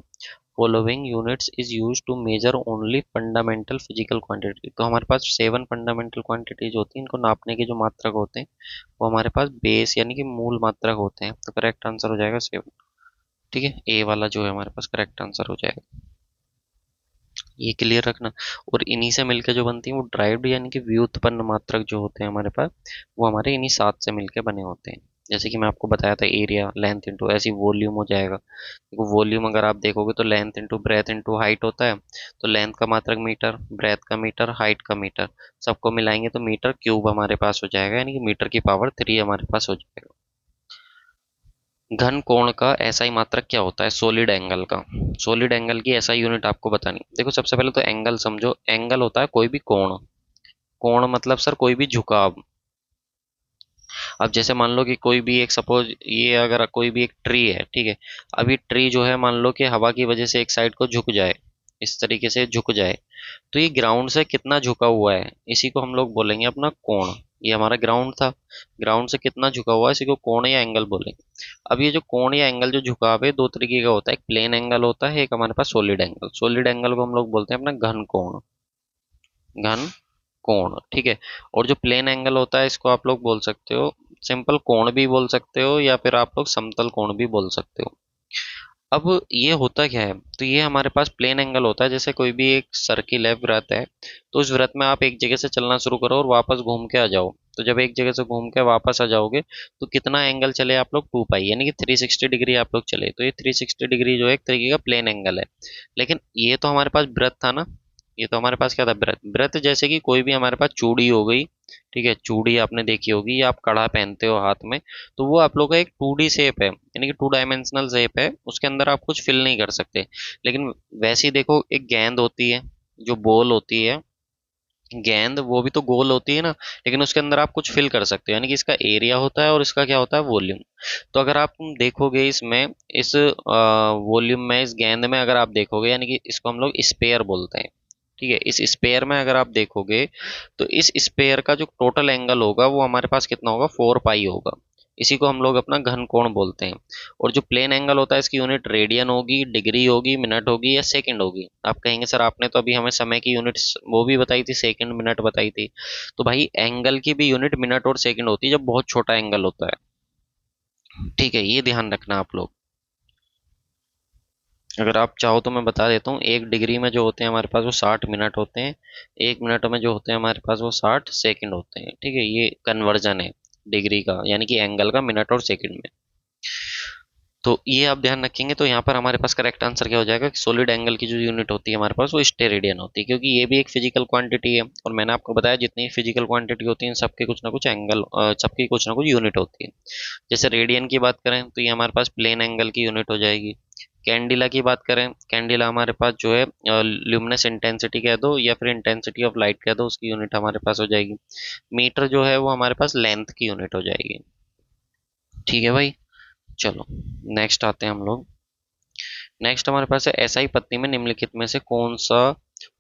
Speaker 1: following units is use to measure only fundamental physical quantity. तो हमारे पास 7 फंडामेंटल क्वांटिटीज होती हैं, इनको नापने के जो मात्रक होते हैं वो हमारे पास बेस यानी कि मूल मात्रक होते हैं। तो करेक्ट आंसर हो जाएगा 7। ठीक है, ए वाला जो है हमारे पास करेक्ट आंसर हो जाएगा, ये क्लियर रखना। और इन्हीं से मिलकर जो बनती है वो ड्राइव्ड यानी कि व्युत्पन्न मात्रक जो होते हैं हमारे पास, वो हमारे इन्हीं 7 से मिलकर बने होते हैं। जैसे कि मैं आपको बताया था, एरिया लेंथ इंटू ऐसी वॉल्यूम हो जाएगा। देखो वॉल्यूम अगर आप देखोगे तो length into breadth into height होता है। तो लेंथ का मात्रक मीटर, ब्रेथ का मीटर, हाइट का मीटर, सबको मिलाएंगे तो मीटर क्यूब हमारे पास हो जाएगा, यानी कि मीटर की पावर 3 हमारे पास हो जाएगा। घन कोण का ऐसा ही मात्रक क्या होता है, सॉलिड एंगल का। सॉलिड एंगल की ऐसा यूनिट आपको बतानी। देखो सबसे पहले तो एंगल समझो, एंगल होता है कोई भी कोण। कोण मतलब सर कोई भी झुकाव। अब जैसे मान लो कि कोई भी एक, सपोज ये अगर कोई भी एक ट्री है, ठीक है, अब ये ट्री जो है मान लो कि हवा की वजह से एक साइड को झुक जाए, इस तरीके से झुक जाए, तो ये ग्राउंड से कितना झुका हुआ है, इसी को हम लोग बोलेंगे अपना कोण। ये हमारा ग्राउंड था, ग्राउंड से कितना झुका हुआ है इसी को कोण या एंगल बोलेंगे। अब ये जो कोण या एंगल जो झुकाव है दो तरीके का होता है, एक प्लेन एंगल होता है, एक हमारे पास सॉलिड एंगल। सॉलिड एंगल को हम लोग बोलते हैं अपना घन कोण, घन कोण। ठीक है, और जो प्लेन एंगल होता है इसको आप लोग बोल सकते हो सिंपल कोण भी बोल सकते हो, या फिर आप लोग समतल कोण भी बोल सकते हो। अब ये होता क्या है, तो ये हमारे पास प्लेन एंगल होता है। जैसे कोई भी एक सर्किल है, वृत्त है, तो उस वृत्त में आप एक जगह से चलना शुरू करो और वापस घूम के आ जाओ, तो जब एक जगह से घूम के वापस आ जाओगे तो कितना एंगल चले आप लोग, 2 पाई, यानी कि 360 डिग्री आप लोग चले। तो ये 360 डिग्री जो है एक तरीके का प्लेन एंगल है। लेकिन ये तो हमारे पास वृत्त था ना, ये तो हमारे पास क्या था, वृत्त। वृत्त जैसे कि कोई भी हमारे पास चूड़ी हो गई, ठीक है, चूड़ी आपने देखी होगी या आप कड़ा पहनते हो हाथ में, तो वो आप लोग का एक 2D शेप है, यानी कि 2 डायमेंशनल शेप है, उसके अंदर आप कुछ फिल नहीं कर सकते। लेकिन वैसे ही देखो, एक गेंद होती है, जो बॉल होती है, गेंद वो भी तो गोल होती है ना, लेकिन उसके अंदर आप कुछ फिल कर सकते हो, यानी कि इसका एरिया होता है और इसका क्या होता है, वॉल्यूम। तो अगर आप देखोगे इसमें, इस वॉल्यूम में, इस गेंद में अगर आप देखोगे, यानी कि इसको हम लोग स्पेयर बोलते हैं, ठीक है, इस स्पेयर में अगर आप देखोगे तो इस स्पेयर का जो टोटल एंगल होगा वो हमारे पास कितना होगा, 4 पाई होगा। इसी को हम लोग अपना घन कोण बोलते हैं। और जो प्लेन एंगल होता है इसकी यूनिट रेडियन होगी, डिग्री होगी, मिनट होगी या सेकंड होगी। आप कहेंगे सर आपने तो अभी हमें समय की यूनिट्स वो भी बताई थी, सेकंड मिनट बताई थी। तो भाई एंगल की भी यूनिट मिनट और सेकंड होती है जब बहुत छोटा एंगल होता है, ठीक है, ये ध्यान रखना आप लोग। अगर आप चाहो तो मैं बता देता हूँ, 1 डिग्री में जो होते हैं हमारे पास वो 60 मिनट होते हैं, 1 मिनट में जो होते हैं हमारे पास वो 60 सेकंड होते हैं, ठीक है, ये कन्वर्जन है डिग्री का, यानी कि एंगल का मिनट और सेकंड में। तो ये आप ध्यान रखेंगे तो यहाँ पर हमारे पास करेक्ट आंसर क्या हो जाएगा कि सॉलिड एंगल की जो यूनिट होती है हमारे पास वो स्टेरेडियन होती है, क्योंकि ये भी एक फिजिकल क्वांटिटी है। और मैंने आपको बताया जितनी फिजिकल क्वांटिटी होती है सबके कुछ ना कुछ एंगल, सबकी कुछ ना कुछ यूनिट होती है। जैसे रेडियन की बात करें तो ये हमारे पास प्लेन एंगल की यूनिट हो जाएगी। कैंडिला की बात करें, कैंडिला हमारे पास जो है ल्यूमिनस इंटेंसिटी कह दो या फिर इंटेंसिटी ऑफ लाइट कह दो, उसकी यूनिट हमारे पास हो जाएगी। मीटर जो है वो हमारे पास लेंथ की यूनिट हो जाएगी। ठीक है भाई, चलो नेक्स्ट आते हैं हम लोग। नेक्स्ट हमारे पास है, एसआई पत्नी में निम्नलिखित में से कौन सा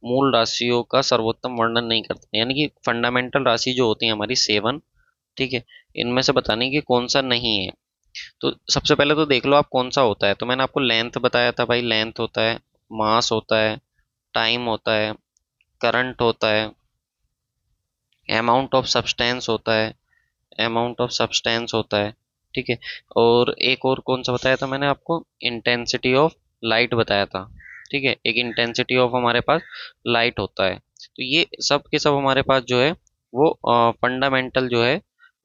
Speaker 1: मूल राशियों का सर्वोत्तम वर्णन नहीं करते, यानी कि फंडामेंटल राशि जो होती है हमारी 7, ठीक है, इनमें से बताने की कौन सा नहीं है। तो सबसे पहले तो देख लो आप कौन सा होता है। तो मैंने आपको लेंथ बताया था भाई, लेंथ होता है, मास होता है, टाइम होता है, करंट होता है, अमाउंट ऑफ सब्सटेंस होता है, अमाउंट ऑफ सब्सटेंस होता है, ठीक है। और एक और कौन सा बताया था मैंने आपको, इंटेंसिटी ऑफ लाइट बताया था, ठीक है, एक इंटेंसिटी ऑफ हमारे पास लाइट होता है। तो ये सब के सब हमारे पास जो है वो फंडामेंटल जो है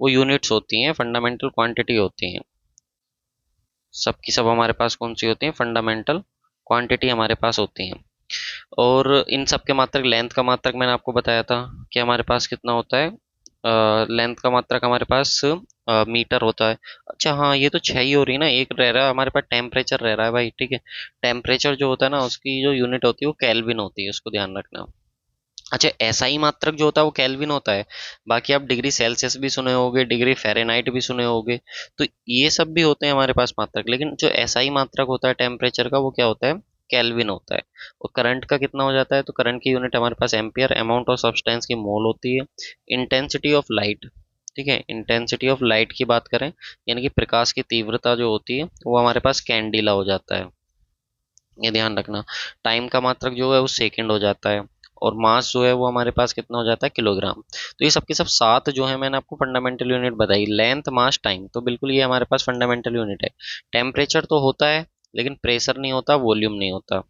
Speaker 1: वो यूनिट्स होती हैं, फंडामेंटल क्वांटिटी होती हैं। सब की सब हमारे पास कौन सी होती हैं, फंडामेंटल क्वांटिटी हमारे पास होती हैं। और इन सब के मात्रक, लेंथ का मात्रक मैंने आपको बताया था कि हमारे पास कितना होता है, लेंथ का मात्रक हमारे पास मीटर होता है। अच्छा हाँ, ये तो 6 ही हो रही है ना, एक रह रहा है हमारे पास टेम्परेचर रह रहा है भाई, ठीक है। टेम्परेचर जो होता है ना उसकी जो यूनिट होती है वो केल्विन होती है, उसको ध्यान रखना। अच्छा, एसआई मात्रक जो होता है वो केल्विन होता है। बाकी आप डिग्री सेल्सियस भी सुने होंगे, डिग्री फ़ारेनहाइट भी सुने होंगे। तो ये सब भी होते हैं हमारे पास मात्रक, लेकिन जो एसआई मात्रक होता है टेम्परेचर का वो क्या होता है, केल्विन होता है। और करंट का कितना हो जाता है, तो करंट की यूनिट हमारे पास एम्पियर, अमाउंट ऑफ सब्सटेंस की मोल होती है, इंटेंसिटी ऑफ लाइट, ठीक है, इंटेंसिटी ऑफ लाइट की बात करें, यानी कि प्रकाश की तीव्रता जो होती है वो हमारे पास कैंडिला हो जाता है, ये ध्यान रखना। टाइम का मात्रक जो है वो सेकंड हो जाता है। और मास जो है वो हमारे पास कितना हो जाता है, किलोग्राम। तो ये सबके सब सात जो है मैंने आपको फंडामेंटल यूनिट बताई, लेंथ, मास, टाइम, तो बिल्कुल ये हमारे पास फंडामेंटल यूनिट है। टेम्परेचर तो होता है लेकिन प्रेशर नहीं होता, वॉल्यूम नहीं होता,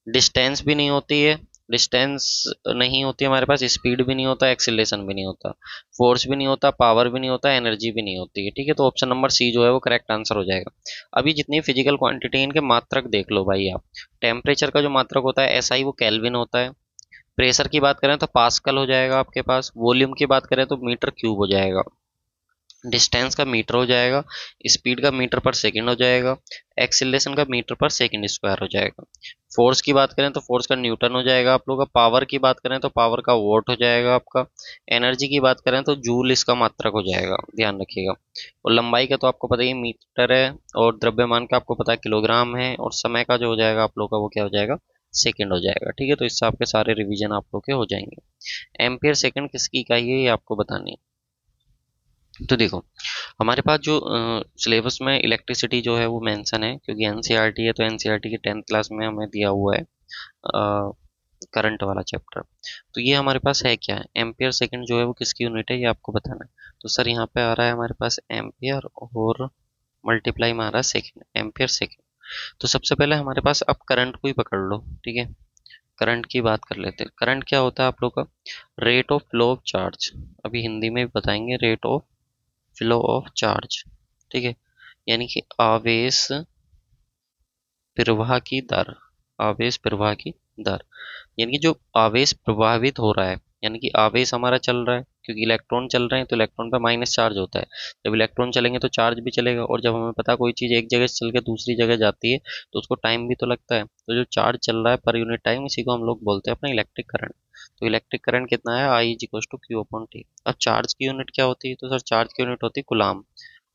Speaker 1: डिस्टेंस भी नहीं होती है, डिस्टेंस नहीं होती हमारे पास, स्पीड भी नहीं होता, एक्सीलरेशन भी नहीं होता, फोर्स भी नहीं होता, पावर भी नहीं होता, एनर्जी भी नहीं होती है, ठीक है। तो ऑप्शन नंबर सी जो है वो करेक्ट आंसर हो जाएगा। अभी जितनी फिजिकल क्वांटिटी इनके मात्रक देख लो भाई आप। टेम्परेचर का जो मात्रक होता है एसआई वो केल्विन होता है। प्रेशर की बात करें तो पास्कल हो जाएगा आपके पास। वॉल्यूम की बात करें तो मीटर क्यूब हो जाएगा। डिस्टेंस का मीटर हो जाएगा। स्पीड का मीटर पर सेकंड हो जाएगा। एक्सीलरेशन का मीटर पर सेकंड स्क्वायर हो जाएगा। फोर्स की बात करें तो फोर्स का न्यूटन हो जाएगा आप लोगों का। पावर की बात करें तो पावर का वोट हो जाएगा आपका। एनर्जी की बात करें तो जूल इसका मात्रक हो जाएगा, ध्यान रखिएगा। और लंबाई का तो आपको पता ही मीटर है। और द्रव्यमान का आपको पता है किलोग्राम है। और समय का जो हो जाएगा आप लोग का वो क्या हो जाएगा, सेकंड हो जाएगा, ठीक है। तो इससे आपके सारे रिवीजन आप लोग के हो जाएंगे। एम्पियर सेकंड किसकी इकाई है ये आपको बतानी है। तो देखो, हमारे पास जो सिलेबस में इलेक्ट्रिसिटी जो है वो मेंशन है, क्योंकि एनसीईआरटी है, तो एनसीईआरटी की 10th क्लास में हमें दिया हुआ है करंट वाला चैप्टर। तो ये हमारे पास है क्या है, एम्पियर सेकंड जो है वो किसकी यूनिट है ये आपको बताना है। तो सर यहाँ पे आ रहा है हमारे पास एम्पियर और मल्टीप्लाई में आ रहा है सेकंड, एम्पियर सेकंड। तो सबसे पहले हमारे पास अब करंट को ही पकड़ लो, ठीक है। करंट की बात कर लेते हैं। करंट क्या होता है आप लोग का? Rate of flow of charge. अभी हिंदी में भी बताएंगे, rate of flow of charge. ठीक है, यानी कि आवेश प्रवाह की दर। आवेश प्रवाह की दर, यानी कि जो आवेश प्रभावित हो रहा है, यानी कि आवेश हमारा चल रहा है, क्योंकि इलेक्ट्रॉन चल रहे हैं तो इलेक्ट्रॉन पे माइनस चार्ज होता है। जब इलेक्ट्रॉन चलेंगे तो चार्ज भी चलेगा, और जब हमें पता कोई चीज़ एक जगह से चल के दूसरी जगह जाती है तो उसको टाइम भी तो लगता है। तो जो चार्ज चल रहा है पर यूनिट टाइम, इसी को हम लोग बोलते हैं अपना इलेक्ट्रिक करंट। तो इलेक्ट्रिक करंट कितना है? I is equal to Q upon T. अब चार्ज की यूनिट क्या होती है? तो सर चार्ज की यूनिट होती है गुलाम।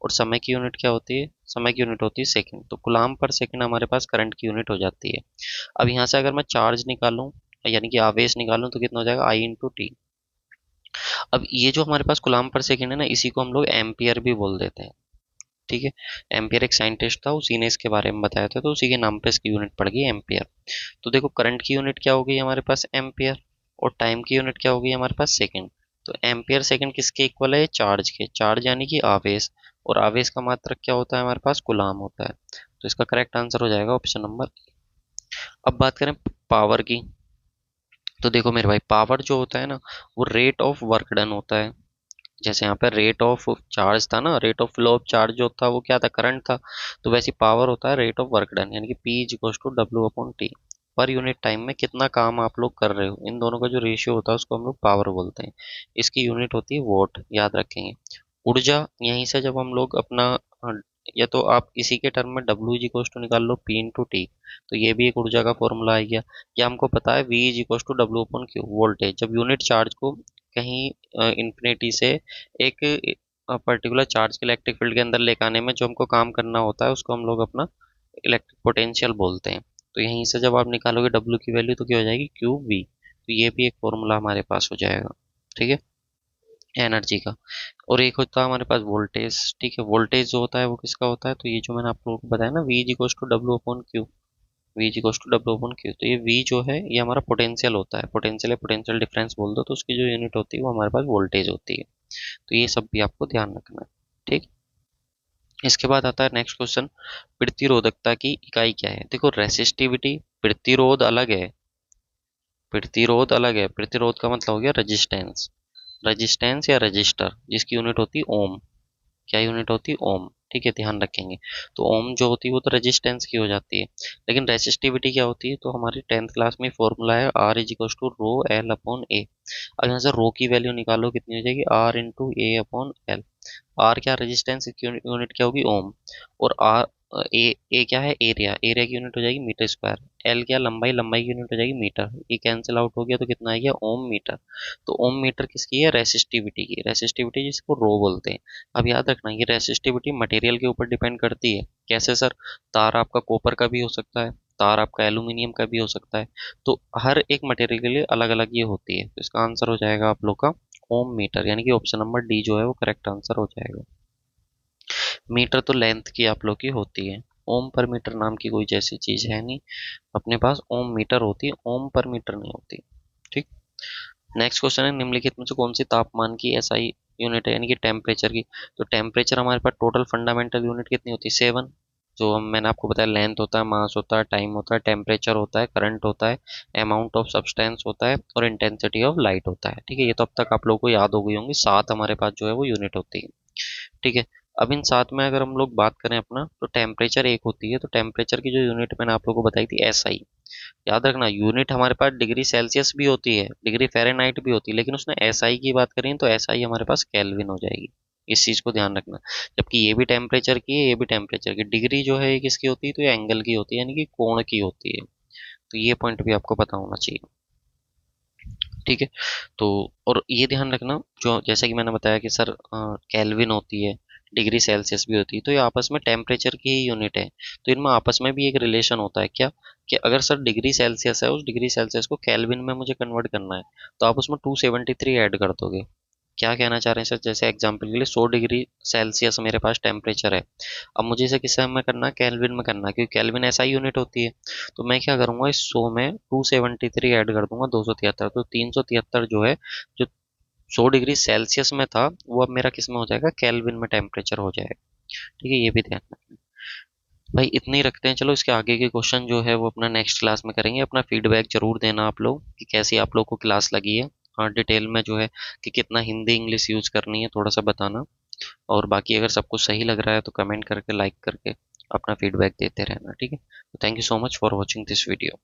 Speaker 1: और समय की यूनिट क्या होती है? समय की यूनिट होती है सेकंड। तो गुलाम पर सेकंड हमारे पास करंट की यूनिट हो जाती है। अब यहाँ से अगर मैं चार्ज निकालूं, यानी कि आवेश निकालूं, तो कितना हो जाएगा? आई इंटू टी। अब ये जो हमारे पास कूलाम पर सेकंड है ना, इसी को हम लोग एम्पियर भी बोल देते हैं। ठीक है, एम्पियर एक साइंटिस्ट था, उसी ने इसके बारे में बताया था, तो उसी के नाम पे इसकी यूनिट पड़ गई एम्पियर। तो देखो करंट की यूनिट क्या हो गई हमारे पास? एम्पियर। और टाइम की यूनिट क्या हो गई हमारे पास? सेकंड। तो एम्पियर सेकंड किसके इक्वल है? चार्ज के। चार्ज यानी कि आवेश, और आवेश का मात्रक क्या होता है हमारे पास? कूलाम होता है। तो इसका करेक्ट आंसर हो जाएगा ऑप्शन नंबर। अब बात करें पावर की, तो देखो मेरे भाई, पावर जो होता है ना, वो रेट ऑफ वर्क डन होता है। जैसे यहाँ पे रेट ऑफ चार्ज था ना, rate of flow of charge जो था वो क्या था? करंट था। तो वैसे पावर होता है रेट ऑफ वर्क डन, यानी कि P is equal to W upon T. पर यूनिट टाइम में कितना काम आप लोग कर रहे हो, इन दोनों का जो रेशियो होता है उसको हम लोग पावर बोलते हैं। इसकी यूनिट होती है वोट, याद रखेंगे। ऊर्जा, यहीं से जब हम लोग अपना या तो आप इसी के टर्म में डब्ल्यू इज इक्वल टू निकाल लो, पी इंटू टी। तो ये भी एक ऊर्जा का फॉर्मूला आ गया। या हमको पता है V is equal to W upon Q, voltage. जब यूनिट चार्ज को कहीं इन्फिनिटी से एक पर्टिकुलर चार्ज के इलेक्ट्रिक फील्ड के अंदर लेकर आने में जो हमको काम करना होता है, उसको हम लोग अपना इलेक्ट्रिक पोटेंशियल बोलते हैं। तो यहीं से जब आप निकालोगे डब्ल्यू की वैल्यू, तो क्या हो जाएगी? Q V. तो ये भी एक फॉर्मूला हमारे पास हो जाएगा। ठीक है, एनर्जी का। और एक होता है हमारे पास वोल्टेज। ठीक है, वोल्टेज जो होता है वो किसका होता है? तो ये जो मैंने आप लोगों को बताया ना, V is equal to W upon Q. V is equal to W upon Q. तो ये वी जो है ये हमारा पोटेंशियल होता है। पोटेंशियल है, पोटेंशियल डिफरेंस बोल दो, तो उसकी जो यूनिट होती है वो हमारे पास वोल्टेज होती है। तो ये सब भी आपको ध्यान रखना है। ठीक। इसके बाद आता है नेक्स्ट क्वेश्चन, प्रतिरोधकता की इकाई क्या है? देखो रेसिस्टिविटी, प्रतिरोध अलग है। प्रतिरोध अलग है। प्रतिरोध का मतलब हो गया रेजिस्टेंस। रेजिस्टेंस या रजिस्टर, जिसकी यूनिट होती है ओम। क्या यूनिट होती है? ओम। ठीक है, ध्यान रखेंगे। तो ओम जो होती है वो तो रेजिस्टेंस की हो जाती है। लेकिन रेसिस्टिविटी क्या होती है? तो हमारी 10th क्लास में फॉर्मूला है R is equal to rho L upon A. अब यहाँ से रो की वैल्यू निकालो, कितनी हो जाएगी? R into A upon L. R क्या? रेजिस्टेंस की यूनिट क्या होगी? ओम। और आर ए, ए क्या है? एरिया। एरिया की यूनिट हो जाएगी मीटर स्क्वायर। एल क्या? लंबाई। लंबाई की यूनिट हो जाएगी मीटर। ये कैंसिल आउट हो गया तो कितना आ गया? ओम मीटर। तो ओम मीटर किसकी है? रेसिस्टिविटी की। रेसिस्टिविटी जिसको रो बोलते हैं। अब याद रखना, ये रेसिस्टिविटी मटेरियल के ऊपर डिपेंड करती है। कैसे सर? तार आपका कॉपर का भी हो सकता है, तार आपका एल्यूमिनियम का भी हो सकता है। तो हर एक मटेरियल के लिए अलग अलग ये होती है। तो इसका आंसर हो जाएगा आप लोग का ओम मीटर, यानी कि ऑप्शन नंबर डी जो है वो करेक्ट आंसर हो जाएगा। मीटर तो लेंथ की आप लोग की होती है। ओम पर मीटर नाम की कोई जैसी चीज है नहीं। अपने पास ओम मीटर होती है, ओम पर मीटर नहीं होती। ठीक। नेक्स्ट क्वेश्चन है, निम्नलिखित में से कौन सी तापमान की एसआई यूनिट है, यानी कि टेम्परेचर की? तो टेम्परेचर हमारे पास टोटल फंडामेंटल यूनिट कितनी होती है? 7। जो मैंने आपको बताया, लेंथ होता है, मास होता है, टाइम होता है, टेम्परेचर होता है, करंट होता है, अमाउंट ऑफ सब्सटेंस होता है, और इंटेंसिटी ऑफ लाइट होता है। ठीक है, ये तो अब तक आप लोगों को याद हो गई होंगी। 7 हमारे पास जो है वो यूनिट होती है। ठीक है। अब इन 7 में अगर हम लोग बात करें अपना, तो टेम्परेचर एक होती है। तो टेम्परेचर की जो यूनिट मैंने आप लोगों को बताई थी, एसआई। याद रखना, यूनिट हमारे पास डिग्री सेल्सियस भी होती है, डिग्री फ़ारेनहाइट भी होती है, लेकिन उसने एसआई की बात करें तो एसआई हमारे पास केल्विन हो जाएगी। इस चीज़ को ध्यान रखना। जबकि ये भी टेम्परेचर की है, ये भी टेम्परेचर की। डिग्री जो है ये किसकी होती है? तो ये एंगल की होती है, यानी कि कोण की होती है। तो ये पॉइंट भी आपको पता होना चाहिए। ठीक है। तो और ये ध्यान रखना, जो जैसा कि मैंने बताया कि सर केल्विन होती है, डिग्री सेल्सियस भी होती है, तो ये आपस में टेम्परेचर की ही यूनिट है। तो इनमें आपस में भी एक रिलेशन होता है। क्या? कि अगर सर डिग्री सेल्सियस है, उस डिग्री सेल्सियस को केल्विन में मुझे कन्वर्ट करना है, तो आप उसमें 273 ऐड कर दोगे। क्या कहना चाह रहे हैं सर? जैसे एग्जांपल के लिए 100 डिग्री सेल्सियस मेरे पास टेम्परेचर है। अब मुझे इसे किस में करना है? केल्विन में करना है, क्योंकि केल्विन ऐसा ही यूनिट होती है। तो मैं क्या करूंगा, इस 100 में 273 ऐड कर दूंगा, 273। तो 373 जो है, जो 100 डिग्री सेल्सियस में था, वो अब मेरा किस में हो जाएगा? केल्विन में टेम्परेचर हो जाएगा। ठीक है, ये भी ध्यान रखना। भाई इतने ही रखते हैं, चलो इसके आगे के क्वेश्चन जो है वो अपना नेक्स्ट क्लास में करेंगे। अपना फीडबैक जरूर देना आप लोग कि कैसी आप लोग को क्लास लगी है। हाँ, डिटेल में जो है कि कितना हिंदी इंग्लिश यूज़ करनी है थोड़ा सा बताना। और बाकी अगर सब कुछ सही लग रहा है तो कमेंट करके, लाइक करके अपना फीडबैक देते रहना, ठीक है। तो thank you so much for watching this video.